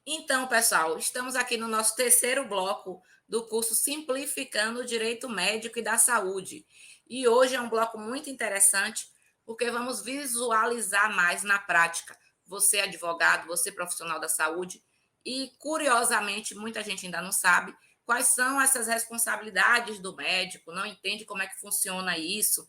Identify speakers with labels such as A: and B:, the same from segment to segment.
A: Então, pessoal, estamos aqui no nosso terceiro bloco do curso Simplificando o Direito Médico e da Saúde. E hoje é um bloco muito interessante, porque vamos visualizar mais na prática. Você, advogado, você, profissional da saúde, e curiosamente, muita gente ainda não sabe quais são essas responsabilidades do médico, não entende como é que funciona isso,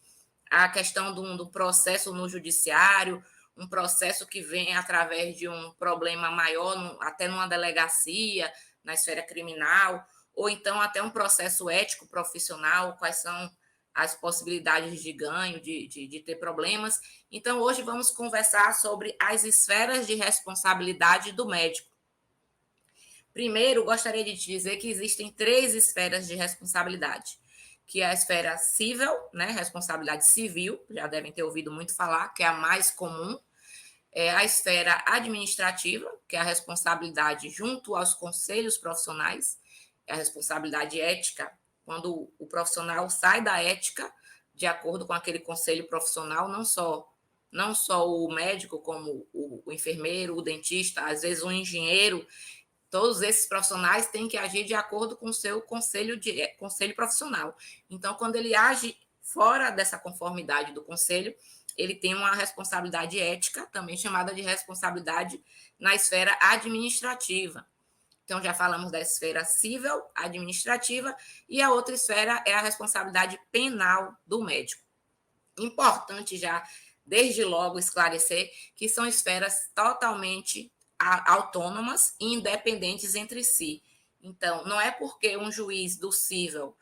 A: a questão do processo no judiciário, um processo que vem através de um problema maior, até numa delegacia, na esfera criminal, ou então até um processo ético profissional, quais são as possibilidades de ganho, de ter problemas. Então, hoje vamos conversar sobre as esferas de responsabilidade do médico. Primeiro, gostaria de te dizer que existem três esferas de responsabilidade, que é a esfera civil, né, responsabilidade civil, já devem ter ouvido muito falar, que é a mais comum, a esfera administrativa, que é a responsabilidade junto aos conselhos profissionais, é a responsabilidade ética, quando o profissional sai da ética, de acordo com aquele conselho profissional, não só o médico, como o enfermeiro, o dentista, às vezes o engenheiro, todos esses profissionais têm que agir de acordo com o seu conselho profissional. Então, quando ele age fora dessa conformidade do conselho, ele tem uma responsabilidade ética, também chamada de responsabilidade na esfera administrativa. Então, já falamos da esfera civil, administrativa, e a outra esfera é a responsabilidade penal do médico. Importante já, desde logo, esclarecer que são esferas totalmente autônomas e independentes entre si. Então, não é porque um juiz do civil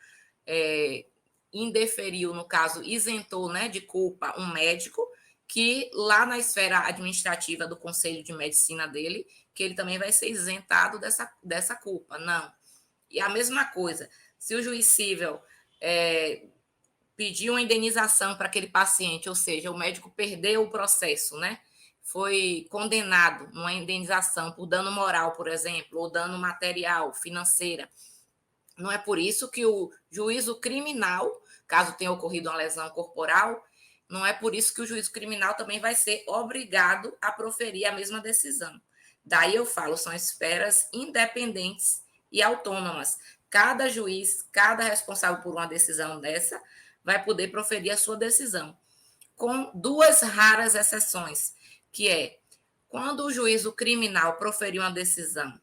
A: indeferiu, no caso, isentou, né, de culpa um médico, que lá na esfera administrativa do conselho de medicina dele, que ele também vai ser isentado dessa culpa. Não. E a mesma coisa, se o juiz civil pediu uma indenização para aquele paciente, ou seja, o médico perdeu o processo, né? Foi condenado numa indenização por dano moral, por exemplo, ou dano material, financeira. Não é por isso que o juízo criminal, caso tenha ocorrido uma lesão corporal, não é por isso que o juízo criminal também vai ser obrigado a proferir a mesma decisão. Daí eu falo, são esferas independentes e autônomas. Cada juiz, cada responsável por uma decisão dessa, vai poder proferir a sua decisão, com duas raras exceções, que é quando o juízo criminal proferiu uma decisão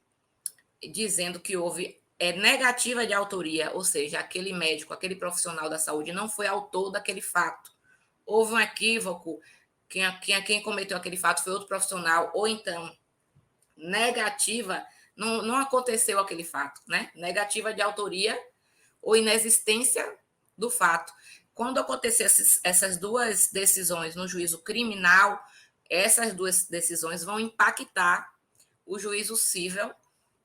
A: dizendo que houve negativa de autoria, ou seja, aquele médico, aquele profissional da saúde não foi autor daquele fato. Houve um equívoco, quem cometeu aquele fato foi outro profissional, ou então negativa, não aconteceu aquele fato, né? Negativa de autoria ou inexistência do fato. Quando acontecer essas duas decisões no juízo criminal, essas duas decisões vão impactar o juízo civil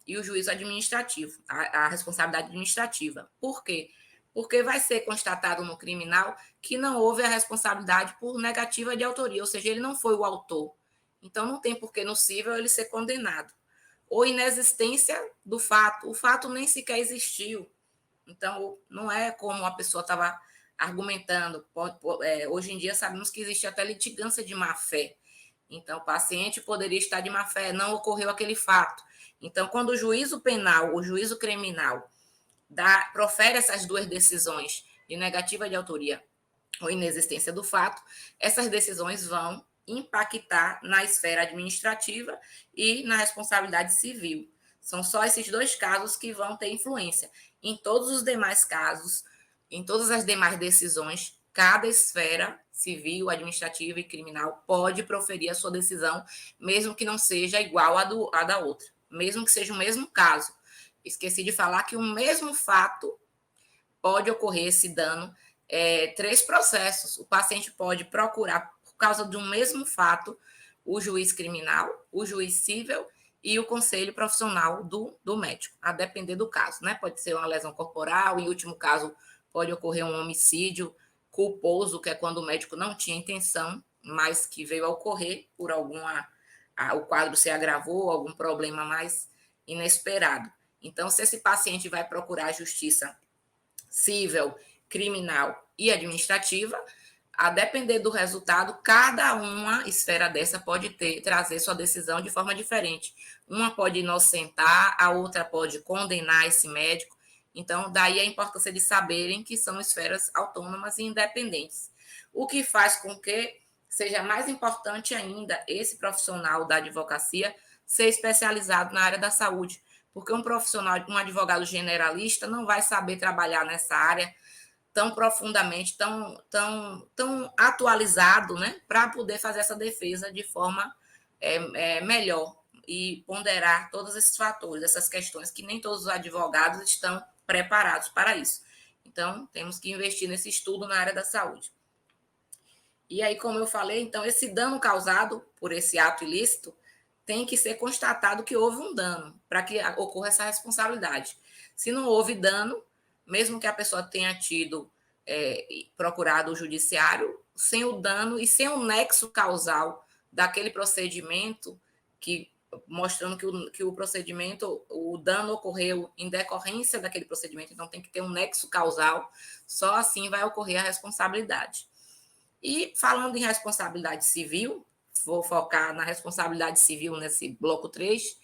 A: e o juízo administrativo, a responsabilidade administrativa. Por quê? Porque vai ser constatado no criminal que não houve a responsabilidade por negativa de autoria, ou seja, ele não foi o autor. Então, não tem por que no civil ele ser condenado. Ou inexistência do fato, o fato nem sequer existiu. Então, não é como a pessoa estava argumentando. Hoje em dia, sabemos que existe até litigância de má-fé. Então, o paciente poderia estar de má-fé, não ocorreu aquele fato. Então, quando o juízo penal, o juízo criminal, profere essas duas decisões de negativa de autoria ou inexistência do fato, essas decisões vão impactar na esfera administrativa e na responsabilidade civil. São só esses dois casos que vão ter influência. Em todos os demais casos, em todas as demais decisões, cada esfera civil, administrativa e criminal pode proferir a sua decisão, mesmo que não seja igual à da outra, mesmo que seja o mesmo caso. Esqueci de falar que o mesmo fato pode ocorrer esse dano, três processos. O paciente pode procurar, por causa de um mesmo fato, o juiz criminal, o juiz civil e o conselho profissional do médico, a depender do caso, né? Pode ser uma lesão corporal, em último caso, pode ocorrer um homicídio culposo, que é quando o médico não tinha intenção, mas que veio a ocorrer por o quadro se agravou, algum problema mais inesperado. Então, se esse paciente vai procurar a justiça civil, criminal e administrativa, a depender do resultado, cada uma esfera dessa pode trazer sua decisão de forma diferente. Uma pode inocentar, a outra pode condenar esse médico. Então, daí a importância de saberem que são esferas autônomas e independentes. O que faz com que seja mais importante ainda esse profissional da advocacia ser especializado na área da saúde, porque um profissional, um advogado generalista não vai saber trabalhar nessa área tão profundamente, tão atualizado, né, para poder fazer essa defesa de forma melhor e ponderar todos esses fatores, essas questões que nem todos os advogados estão preparados para isso. Então, temos que investir nesse estudo na área da saúde. E aí, como eu falei, então, esse dano causado por esse ato ilícito tem que ser constatado que houve um dano para que ocorra essa responsabilidade. Se não houve dano, mesmo que a pessoa tenha tido procurado o judiciário, sem o dano e sem o nexo causal daquele procedimento, mostrando que o procedimento, o dano ocorreu em decorrência daquele procedimento, então tem que ter um nexo causal, só assim vai ocorrer a responsabilidade. E falando em responsabilidade civil, vou focar na responsabilidade civil nesse bloco 3.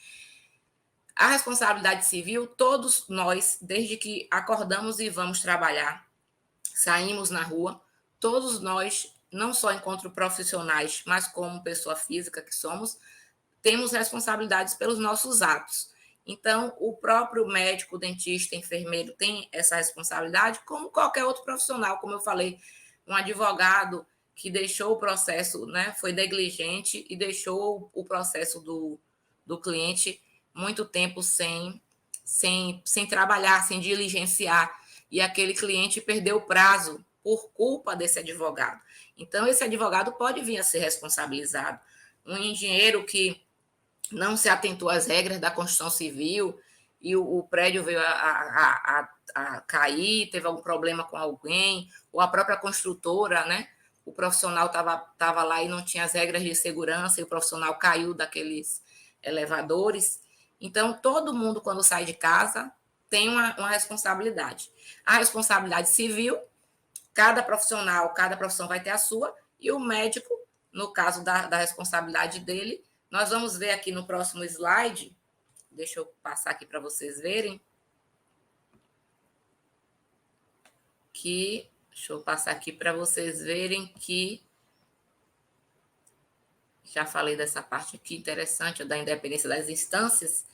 A: A responsabilidade civil, todos nós, desde que acordamos e vamos trabalhar, saímos na rua, todos nós, não só enquanto profissionais, mas como pessoa física que somos, temos responsabilidades pelos nossos atos. Então, o próprio médico, dentista, enfermeiro tem essa responsabilidade, como qualquer outro profissional, como eu falei, um advogado que deixou o processo, né, foi negligente e deixou o processo do cliente muito tempo sem trabalhar, sem diligenciar, e aquele cliente perdeu o prazo por culpa desse advogado. Então, esse advogado pode vir a ser responsabilizado. Um engenheiro que não se atentou às regras da construção civil e o prédio veio a cair, teve algum problema com alguém, ou a própria construtora, né? O profissional estava lá e não tinha as regras de segurança e o profissional caiu daqueles elevadores. Então, todo mundo, quando sai de casa, tem uma responsabilidade. A responsabilidade civil, cada profissão vai ter a sua, e o médico, no caso da responsabilidade dele, nós vamos ver aqui no próximo slide, deixa eu passar aqui para vocês verem, deixa eu passar aqui para vocês verem que, já falei dessa parte aqui interessante, da independência das instâncias,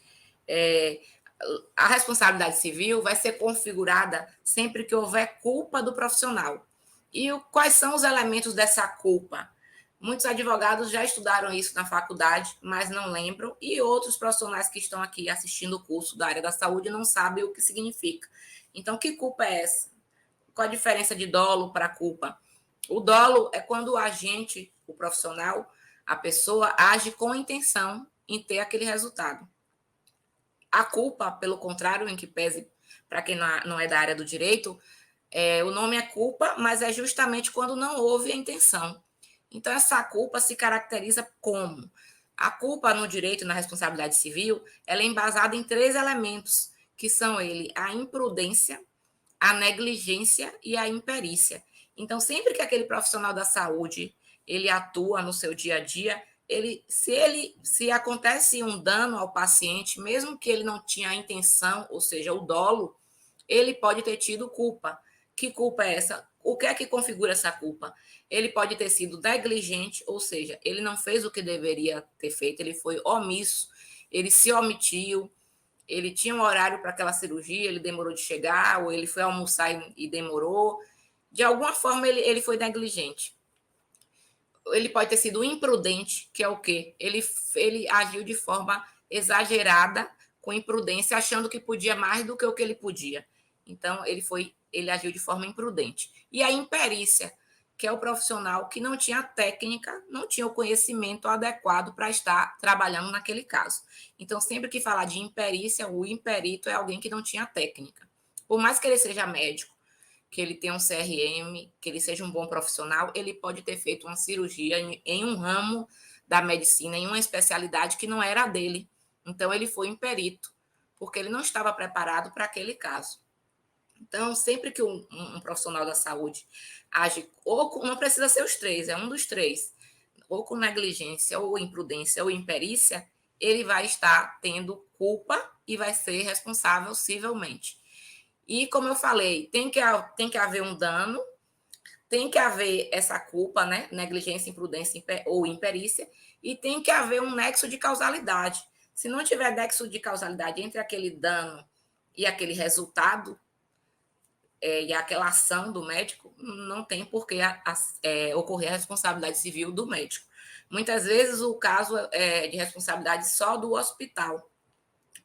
A: a responsabilidade civil vai ser configurada sempre que houver culpa do profissional. E quais são os elementos dessa culpa? Muitos advogados já estudaram isso na faculdade, mas não lembram, e outros profissionais que estão aqui assistindo o curso da área da saúde não sabem o que significa. Então, que culpa é essa? Qual a diferença de dolo para culpa? O dolo é quando o agente, o profissional, a pessoa age com intenção em ter aquele resultado. A culpa, pelo contrário, em que pese para quem não é da área do direito, o nome é culpa, mas é justamente quando não houve a intenção. Então, essa culpa se caracteriza como? A culpa no direito e na responsabilidade civil, ela é embasada em 3 elementos, que são a imprudência, a negligência e a imperícia. Então, sempre que aquele profissional da saúde ele atua no seu dia a dia, se acontece um dano ao paciente, mesmo que ele não tinha a intenção, ou seja, o dolo, ele pode ter tido culpa. Que culpa é essa? O que é que configura essa culpa? Ele pode ter sido negligente, ou seja, ele não fez o que deveria ter feito, ele foi omisso, ele se omitiu, ele tinha um horário para aquela cirurgia, ele demorou de chegar, ou ele foi almoçar e demorou. De alguma forma, ele foi negligente. Ele pode ter sido imprudente, que é o quê? Ele agiu de forma exagerada, com imprudência, achando que podia mais do que o que ele podia. Então, ele agiu de forma imprudente. E a imperícia, que é o profissional que não tinha técnica, não tinha o conhecimento adequado para estar trabalhando naquele caso. Então, sempre que falar de imperícia, o imperito é alguém que não tinha técnica. Por mais que ele seja médico, que ele tenha um CRM, que ele seja um bom profissional, ele pode ter feito uma cirurgia em um ramo da medicina, em uma especialidade que não era a dele. Então, ele foi imperito, porque ele não estava preparado para aquele caso. Então, sempre que um profissional da saúde age, não precisa ser os três, é um dos três, ou com negligência, ou imprudência, ou imperícia, ele vai estar tendo culpa e vai ser responsável civilmente. E, como eu falei, tem que haver um dano, tem que haver essa culpa, né? Negligência, imprudência ou imperícia, e tem que haver um nexo de causalidade. Se não tiver nexo de causalidade entre aquele dano e aquele resultado, e aquela ação do médico, não tem por que ocorrer a responsabilidade civil do médico. Muitas vezes o caso é de responsabilidade só do hospital,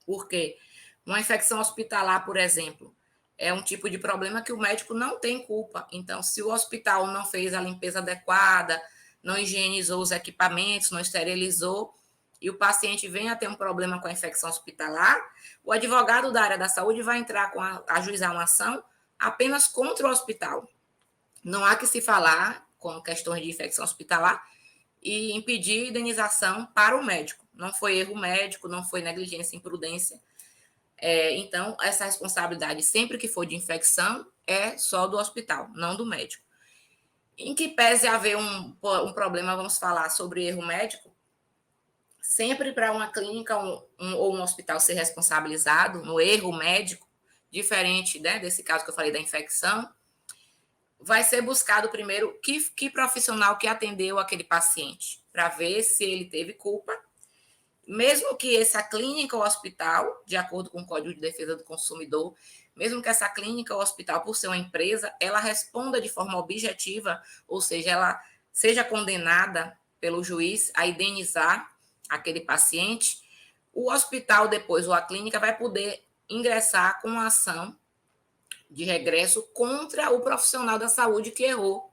A: porque uma infecção hospitalar, por exemplo, é um tipo de problema que o médico não tem culpa. Então, se o hospital não fez a limpeza adequada, não higienizou os equipamentos, não esterilizou, e o paciente vem a ter um problema com a infecção hospitalar, o advogado da área da saúde vai entrar ajuizar uma ação apenas contra o hospital. Não há que se falar com questões de infecção hospitalar e impedir indenização para o médico. Não foi erro médico, não foi negligência, imprudência. Então, essa responsabilidade, sempre que for de infecção, é só do hospital, não do médico. Em que pese haver um problema, vamos falar sobre erro médico, sempre para uma clínica ou um hospital ser responsabilizado no erro médico, diferente, né, desse caso que eu falei da infecção, vai ser buscado primeiro que profissional que atendeu aquele paciente, para ver se ele teve culpa, mesmo que essa clínica ou hospital, de acordo com o Código de Defesa do Consumidor, mesmo que essa clínica ou hospital, por ser uma empresa, ela responda de forma objetiva, ou seja, ela seja condenada pelo juiz a indenizar aquele paciente, o hospital depois, ou a clínica, vai poder ingressar com uma ação de regresso contra o profissional da saúde que errou.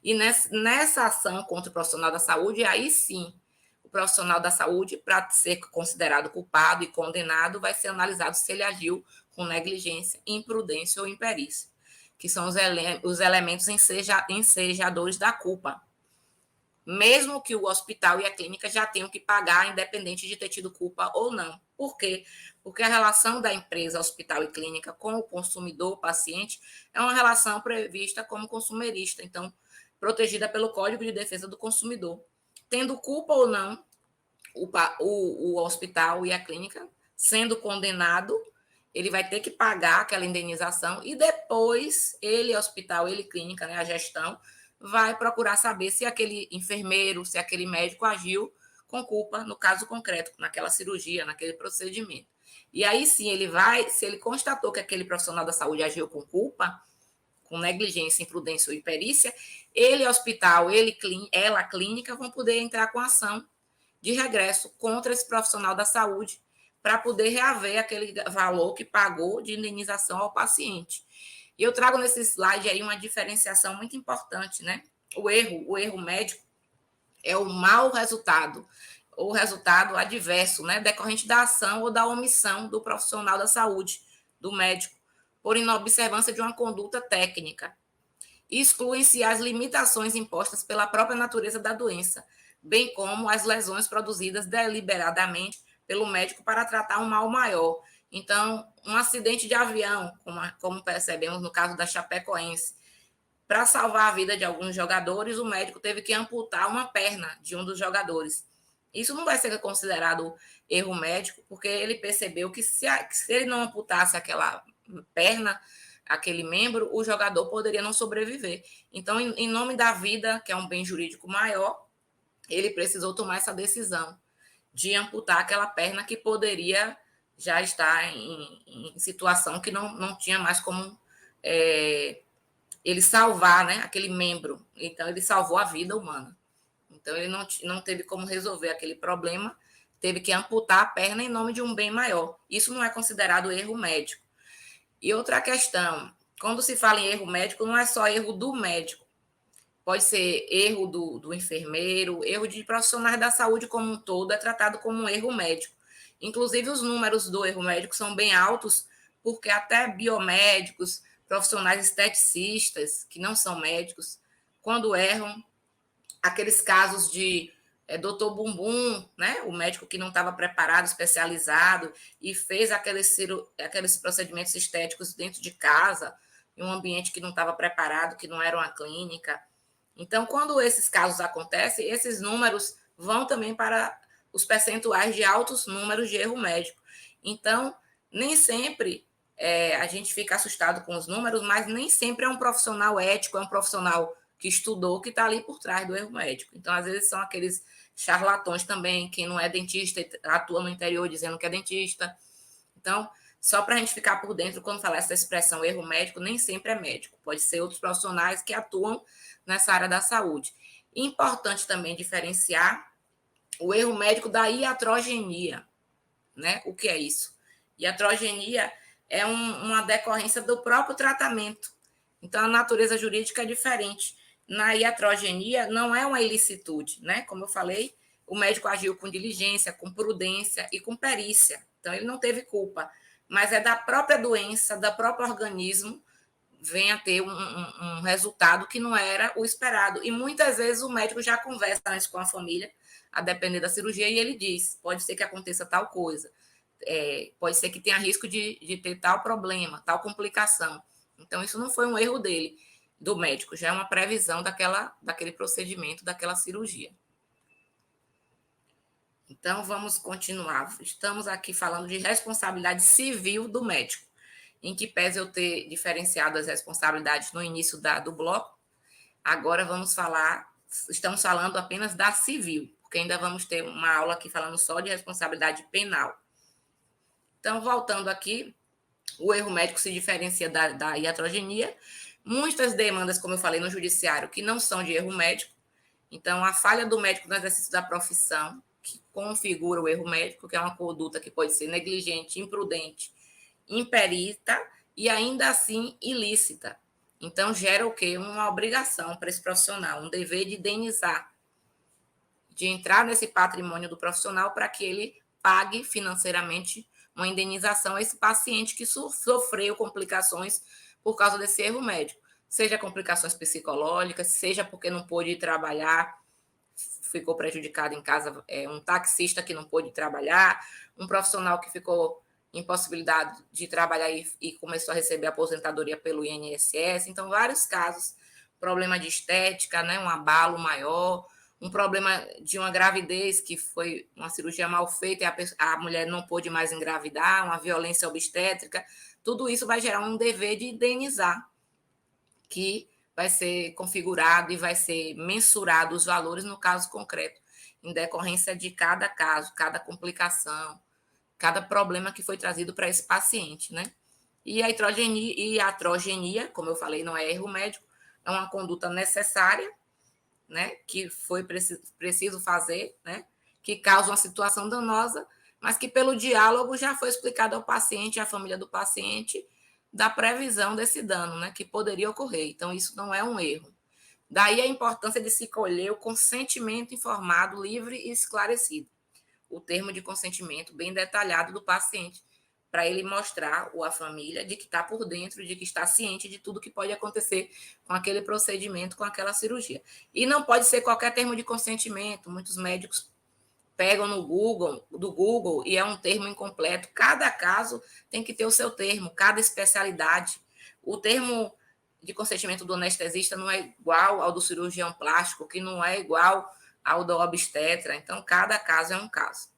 A: E nessa ação contra o profissional da saúde, aí sim, o profissional da saúde, para ser considerado culpado e condenado, vai ser analisado se ele agiu com negligência, imprudência ou imperícia, que são os elementos ensejadores da culpa. Mesmo que o hospital e a clínica já tenham que pagar, independente de ter tido culpa ou não. Por quê? Porque a relação da empresa, hospital e clínica com o consumidor, paciente, é uma relação prevista como consumerista, então, protegida pelo Código de Defesa do Consumidor. Tendo culpa ou não, o hospital e a clínica, sendo condenado, ele vai ter que pagar aquela indenização e depois ele, hospital, ele, clínica, né, a gestão, vai procurar saber se aquele enfermeiro, se aquele médico agiu com culpa no caso concreto, naquela cirurgia, naquele procedimento. E aí sim, ele vai, se ele constatou que aquele profissional da saúde agiu com culpa, com negligência, imprudência ou imperícia, ele, hospital, ela, clínica, vão poder entrar com ação de regresso contra esse profissional da saúde para poder reaver aquele valor que pagou de indenização ao paciente. E eu trago nesse slide aí uma diferenciação muito importante, né? O erro médico é o mau resultado, ou resultado adverso, né? Decorrente da ação ou da omissão do profissional da saúde, do médico, por inobservância de uma conduta técnica. Excluem-se as limitações impostas pela própria natureza da doença, bem como as lesões produzidas deliberadamente pelo médico para tratar um mal maior. Então, um acidente de avião, como percebemos no caso da Chapecoense, para salvar a vida de alguns jogadores, o médico teve que amputar uma perna de um dos jogadores. Isso não vai ser considerado erro médico, porque ele percebeu que se ele não amputasse aquela perna, aquele membro, o jogador poderia não sobreviver. Então, em nome da vida, que é um bem jurídico maior, ele precisou tomar essa decisão de amputar aquela perna que poderia já estar em situação que não tinha mais como ele salvar, né, aquele membro. Então, ele salvou a vida humana. Então, ele não teve como resolver aquele problema, teve que amputar a perna em nome de um bem maior. Isso não é considerado erro médico. E outra questão, quando se fala em erro médico, não é só erro do médico. Pode ser erro do enfermeiro, erro de profissionais da saúde como um todo, é tratado como um erro médico. Inclusive, os números do erro médico são bem altos, porque até biomédicos, profissionais esteticistas, que não são médicos, quando erram, aqueles casos de doutor Bumbum, né? O médico que não estava preparado, especializado, e fez aqueles procedimentos estéticos dentro de casa, em um ambiente que não estava preparado, que não era uma clínica. Então, quando esses casos acontecem, esses números vão também para os percentuais de altos números de erro médico. Então, nem sempre a gente fica assustado com os números, mas nem sempre é um profissional ético, é um profissional que estudou, que está ali por trás do erro médico. Então, às vezes, são aqueles charlatões também, quem não é dentista e atua no interior dizendo que é dentista. Então, só para a gente ficar por dentro, quando falar essa expressão erro médico, nem sempre é médico, pode ser outros profissionais que atuam nessa área da saúde. Importante também diferenciar o erro médico da iatrogenia, né? O que é isso? Iatrogenia é uma decorrência do próprio tratamento. Então, a natureza jurídica é diferente. Na iatrogenia, não é uma ilicitude, né? Como eu falei, o médico agiu com diligência, com prudência e com perícia. Então, ele não teve culpa. Mas é da própria doença, do próprio organismo, vem a ter um resultado que não era o esperado. E muitas vezes o médico já conversa antes com a família, a depender da cirurgia, e ele diz: pode ser que aconteça tal coisa, pode ser que tenha risco de ter tal problema, tal complicação. Então, isso não foi um erro dele, do médico, já é uma previsão daquele procedimento, daquela cirurgia. Então, vamos continuar. Estamos aqui falando de responsabilidade civil do médico, em que pese eu ter diferenciado as responsabilidades no início do bloco, agora estamos falando apenas da civil, porque ainda vamos ter uma aula aqui falando só de responsabilidade penal. Então, voltando aqui, o erro médico se diferencia da iatrogenia. Muitas demandas, como eu falei, no judiciário, que não são de erro médico. Então, a falha do médico no exercício da profissão, que configura o erro médico, que é uma conduta que pode ser negligente, imprudente, imperita e ainda assim ilícita. Então, gera o quê? Uma obrigação para esse profissional, um dever de indenizar, de entrar nesse patrimônio do profissional para que ele pague financeiramente uma indenização a esse paciente que sofreu complicações por causa desse erro médico, seja complicações psicológicas, seja porque não pôde trabalhar, ficou prejudicado em casa, um taxista que não pôde trabalhar, um profissional que ficou impossibilidade de trabalhar e começou a receber aposentadoria pelo INSS. Então, vários casos, problema de estética, né, um abalo maior, um problema de uma gravidez que foi uma cirurgia mal feita e a mulher não pôde mais engravidar, uma violência obstétrica, tudo isso vai gerar um dever de indenizar, que vai ser configurado e vai ser mensurado os valores no caso concreto, em decorrência de cada caso, cada complicação, cada problema que foi trazido para esse paciente, né? E a iatrogenia, como eu falei, não é erro médico, é uma conduta necessária, né? Que foi preciso fazer, né? Que causa uma situação danosa, mas que pelo diálogo já foi explicado ao paciente, à família do paciente, da previsão desse dano, né? Que poderia ocorrer. Então, isso não é um erro. Daí a importância de se colher o consentimento informado, livre e esclarecido, o termo de consentimento bem detalhado do paciente, para ele mostrar à família de que está por dentro, de que está ciente de tudo que pode acontecer com aquele procedimento, com aquela cirurgia. E não pode ser qualquer termo de consentimento. Muitos médicos pegam do Google e é um termo incompleto. Cada caso tem que ter o seu termo, cada especialidade. O termo de consentimento do anestesista não é igual ao do cirurgião plástico, que não é igual ao do obstetra. Então, cada caso é um caso.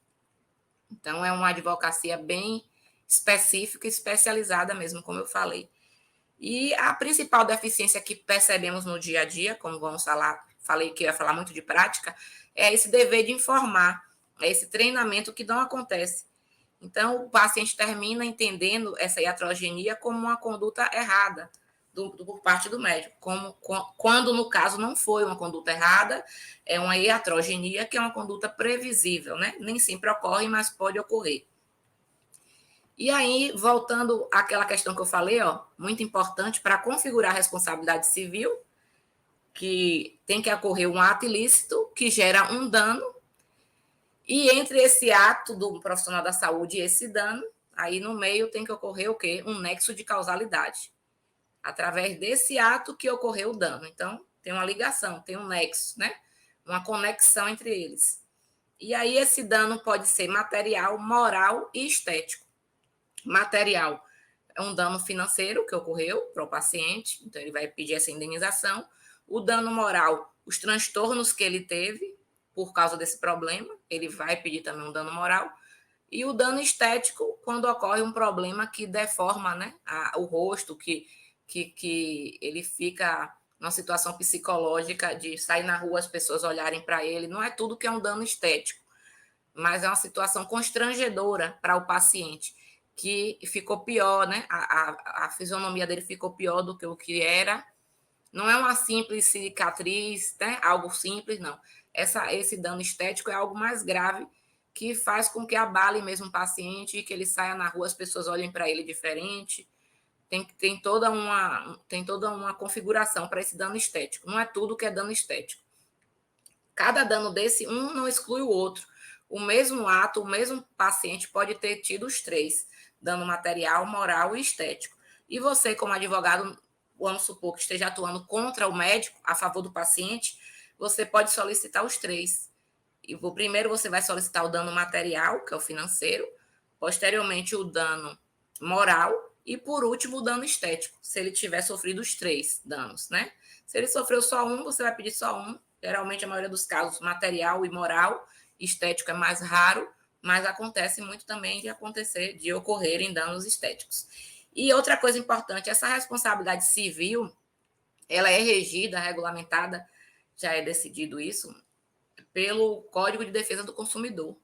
A: Então, é uma advocacia bem específica e especializada mesmo, como eu falei. E a principal deficiência que percebemos no dia a dia, como vamos falar, falei que ia falar muito de prática, é esse dever de informar, é esse treinamento que não acontece. Então, o paciente termina entendendo essa iatrogenia como uma conduta errada por parte do médico, quando, no caso, não foi uma conduta errada, é uma iatrogenia, que é uma conduta previsível, né? Nem sempre ocorre, mas pode ocorrer. E aí, voltando àquela questão que eu falei, muito importante para configurar a responsabilidade civil, que tem que ocorrer um ato ilícito que gera um dano, e entre esse ato do profissional da saúde e esse dano, aí no meio tem que ocorrer o quê? Um nexo de causalidade. Através desse ato que ocorreu o dano. Então, tem uma ligação, tem um nexo, né? uma conexão entre eles. E aí esse dano pode ser material, moral e estético. Material é um dano financeiro que ocorreu para o paciente, então ele vai pedir essa indenização. O dano moral, os transtornos que ele teve por causa desse problema, ele vai pedir também um dano moral. E o dano estético, quando ocorre um problema que deforma, né, o rosto, que ele fica numa situação psicológica de sair na rua, as pessoas olharem para ele. Não é tudo que é um dano estético, mas é uma situação constrangedora para o paciente, que ficou pior, né? A fisionomia dele ficou pior do que o que era. Não é uma simples cicatriz, né? Algo simples, não. Esse dano estético é algo mais grave, que faz com que abale mesmo o paciente, que ele saia na rua, as pessoas olhem para ele diferente. Tem toda uma configuração para esse dano estético. Não é tudo que é dano estético. Cada dano desse, um não exclui o outro. O mesmo ato, o mesmo paciente pode ter tido os três: dano material, moral e estético. E você, como advogado, vamos supor que esteja atuando contra o médico, a favor do paciente, você pode solicitar os três. E primeiro você vai solicitar o dano material, que é o financeiro, posteriormente o dano moral e, por último, o dano estético, se ele tiver sofrido os três danos, né? Se ele sofreu só um, você vai pedir só um. Geralmente, a maioria dos casos, material e moral. Estético é mais raro, mas acontece muito também de ocorrerem danos estéticos. E outra coisa importante, essa responsabilidade civil, ela é regida, regulamentada, já é decidido isso, pelo Código de Defesa do Consumidor,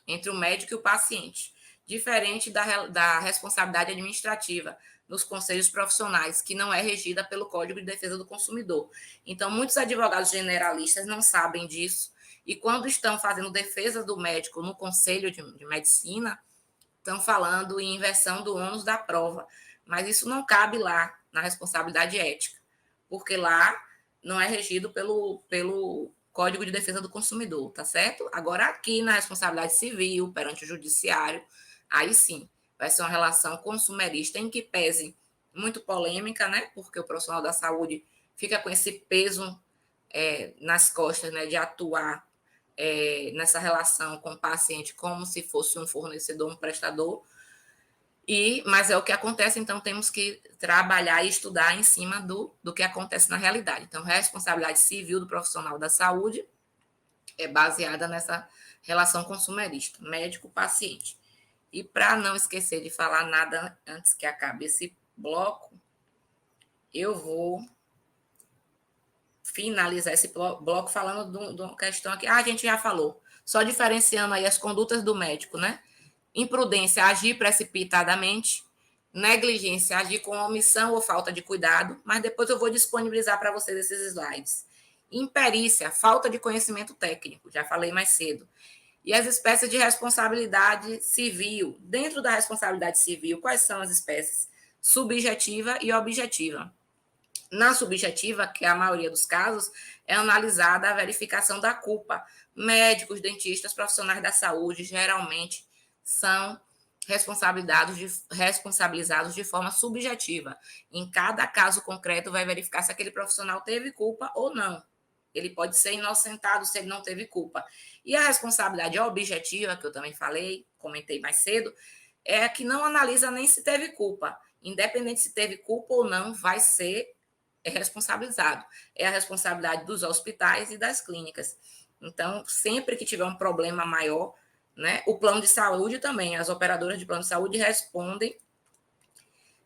A: entre o médico e o paciente, diferente da responsabilidade administrativa nos conselhos profissionais, que não é regida pelo Código de Defesa do Consumidor. Então, muitos advogados generalistas não sabem disso, e quando estão fazendo defesa do médico no conselho de medicina, estão falando em inversão do ônus da prova, mas isso não cabe lá na responsabilidade ética, porque lá não é regido pelo Código de Defesa do Consumidor, tá certo? Agora, aqui na responsabilidade civil, perante o judiciário, aí sim, vai ser uma relação consumerista em que pese muito polêmica, né? Porque o profissional da saúde fica com esse peso nas costas, né? De atuar nessa relação com o paciente como se fosse um fornecedor, um prestador. Mas é o que acontece, então temos que trabalhar e estudar em cima do que acontece na realidade. Então, a responsabilidade civil do profissional da saúde é baseada nessa relação consumerista, médico-paciente. E para não esquecer de falar nada antes que acabe esse bloco, eu vou finalizar esse bloco falando de uma questão aqui. A gente já falou, só diferenciando aí as condutas do médico, né? Imprudência, agir precipitadamente. Negligência, agir com omissão ou falta de cuidado. Mas depois eu vou disponibilizar para vocês esses slides. Imperícia, falta de conhecimento técnico, já falei mais cedo. E as espécies de responsabilidade civil. Dentro da responsabilidade civil, quais são as espécies? Subjetiva e objetiva. Na subjetiva, que é a maioria dos casos, é analisada a verificação da culpa. Médicos, dentistas, profissionais da saúde, geralmente, são responsabilizados de forma subjetiva. Em cada caso concreto, vai verificar se aquele profissional teve culpa ou não. Ele pode ser inocentado se ele não teve culpa. E a responsabilidade objetiva, que eu também comentei mais cedo, é a que não analisa nem se teve culpa. Independente se teve culpa ou não, vai ser responsabilizado. É a responsabilidade dos hospitais e das clínicas. Então, sempre que tiver um problema maior, né, o plano de saúde também, as operadoras de plano de saúde respondem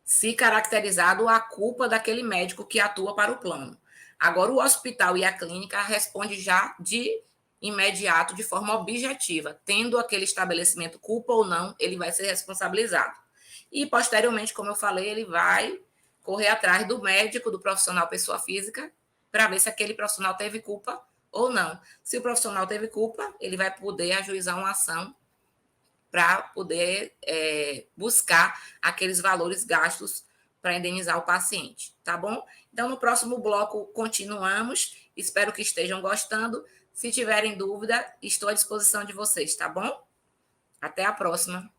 A: se caracterizado a culpa daquele médico que atua para o plano. Agora, o hospital e a clínica respondem já de imediato, de forma objetiva. Tendo aquele estabelecimento culpa ou não, ele vai ser responsabilizado. E, posteriormente, como eu falei, ele vai correr atrás do médico, do profissional pessoa física, para ver se aquele profissional teve culpa ou não. Se o profissional teve culpa, ele vai poder ajuizar uma ação para poder buscar aqueles valores gastos para indenizar o paciente, tá bom? Então, no próximo bloco, continuamos. Espero que estejam gostando. Se tiverem dúvida, estou à disposição de vocês, tá bom? Até a próxima.